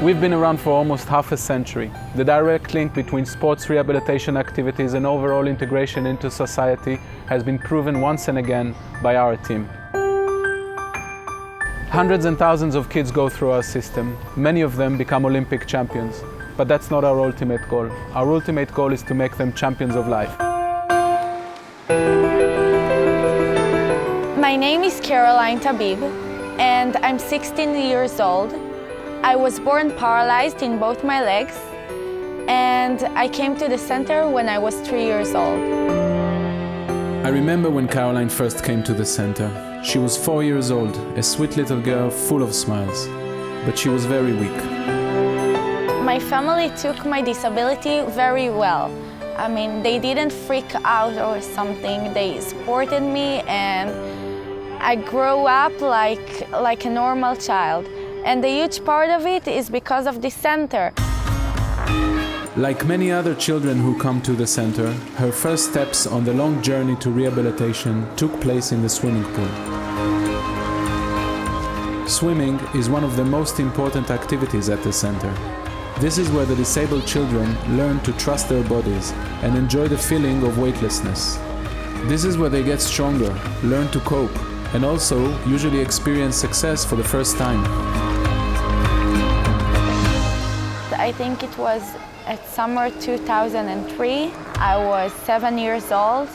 We've been around for almost half a century. The direct link between sports rehabilitation activities and overall integration into society has been proven once and again by our team. Hundreds and thousands of kids go through our system. Many of them become Olympic champions. But that's not our ultimate goal. Our ultimate goal is to make them champions of life. My name is Caroline Tabib, and I'm 16 years old. I was born paralyzed in both my legs, and I came to the center when I was 3 years old. I remember when Caroline first came to the center. She was 4 years old, a sweet little girl full of smiles, but she was very weak. My family took my disability very well. I mean, they didn't freak out or something. They supported me, and I grew up like a normal child. And the huge part of it is because of the center. Like many other children who come to the center, her first steps on the long journey to rehabilitation took place in the swimming pool. Swimming is one of the most important activities at the center. This is where the disabled children learn to trust their bodies and enjoy the feeling of weightlessness. This is where they get stronger, learn to cope, and also usually experience success for the first time. I think it was at summer 2003. I was 7 years old.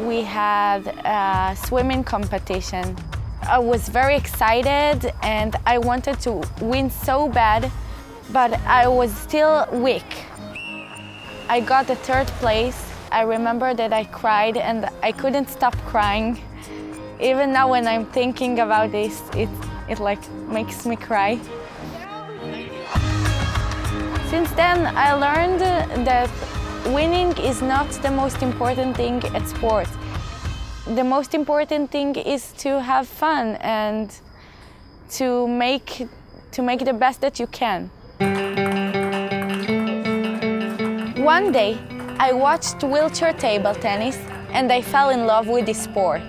We had a swimming competition. I was very excited and I wanted to win so bad, but I was still weak. I got the third place. I remember that I cried and I couldn't stop crying. Even now when I'm thinking about this, it like makes me cry. Since then, I learned that winning is not the most important thing at sports. The most important thing is to have fun and to make the best that you can. One day, I watched wheelchair table tennis and I fell in love with this sport.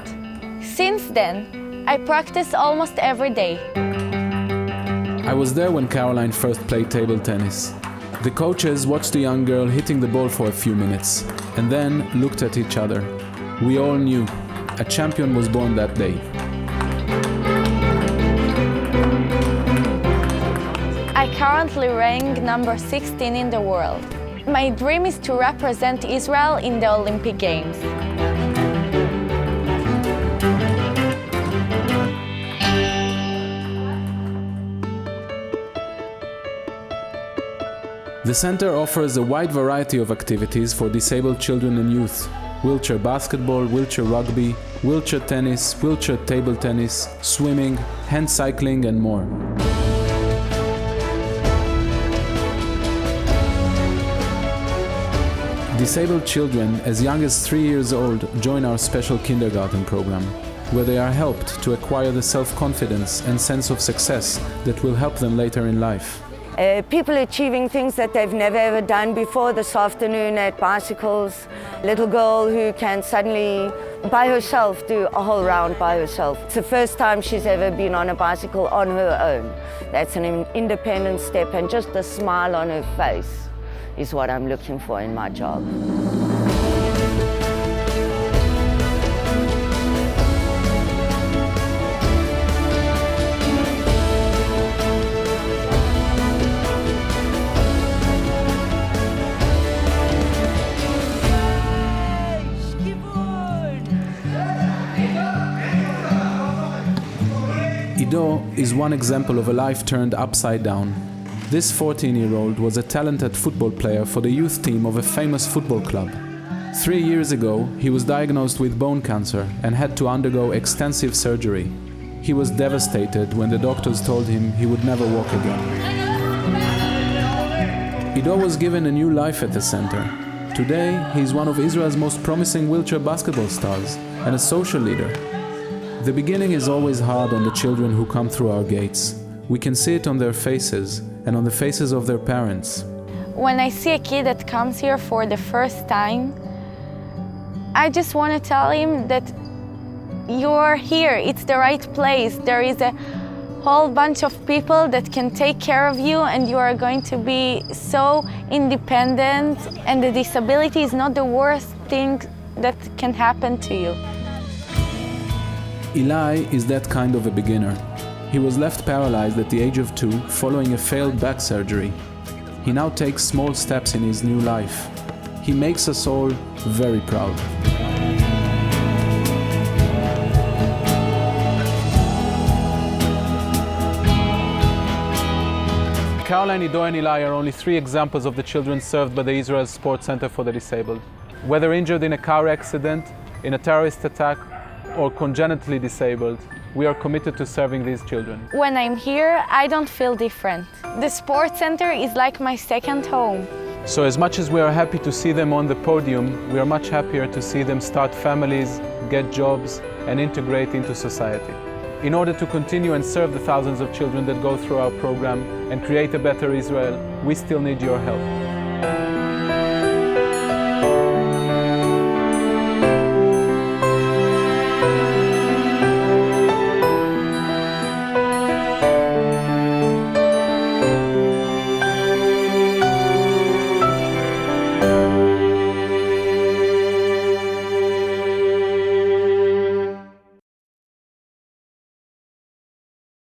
Since then, I practice almost every day. I was there when Caroline first played table tennis. The coaches watched the young girl hitting the ball for a few minutes and then looked at each other. We all knew a champion was born that day. I currently rank number 16 in the world. My dream is to represent Israel in the Olympic Games. The center offers a wide variety of activities for disabled children and youth: wheelchair basketball, wheelchair rugby, wheelchair tennis, wheelchair table tennis, swimming, hand cycling, and more. Disabled children as young as 3 years old join our special kindergarten program, where they are helped to acquire the self-confidence and sense of success that will help them later in life. People achieving things that they've never ever done before. This afternoon at bicycles, little girl who can suddenly by herself do a whole round by herself. It's the first time she's ever been on a bicycle on her own. That's an independent step, and just a smile on her face is what I'm looking for in my job. Ido is one example of a life turned upside down. This 14-year-old was a talented football player for the youth team of a famous football club. 3 years ago, he was diagnosed with bone cancer and had to undergo extensive surgery. He was devastated when the doctors told him he would never walk again. Ido was given a new life at the center. Today, he is one of Israel's most promising wheelchair basketball stars and a social leader. The beginning is always hard on the children who come through our gates. We can see it on their faces and on the faces of their parents. When I see a kid that comes here for the first time, I just want to tell him that you're here, it's the right place. There is a whole bunch of people that can take care of you, and you are going to be so independent, and the disability is not the worst thing that can happen to you. Eli is that kind of a beginner. He was left paralyzed at the age of 2 following a failed back surgery. He now takes small steps in his new life. He makes us all very proud. Caroline, Ido and Eli are only 3 examples of the children served by the Israel Sports Center for the Disabled. Whether injured in a car accident, in a terrorist attack, or congenitally disabled, we are committed to serving these children. When I'm here, I don't feel different. The Sports Center is like my second home. So as much as we are happy to see them on the podium, we are much happier to see them start families, get jobs, and integrate into society. In order to continue and serve the thousands of children that go through our program and create a better Israel, we still need your help.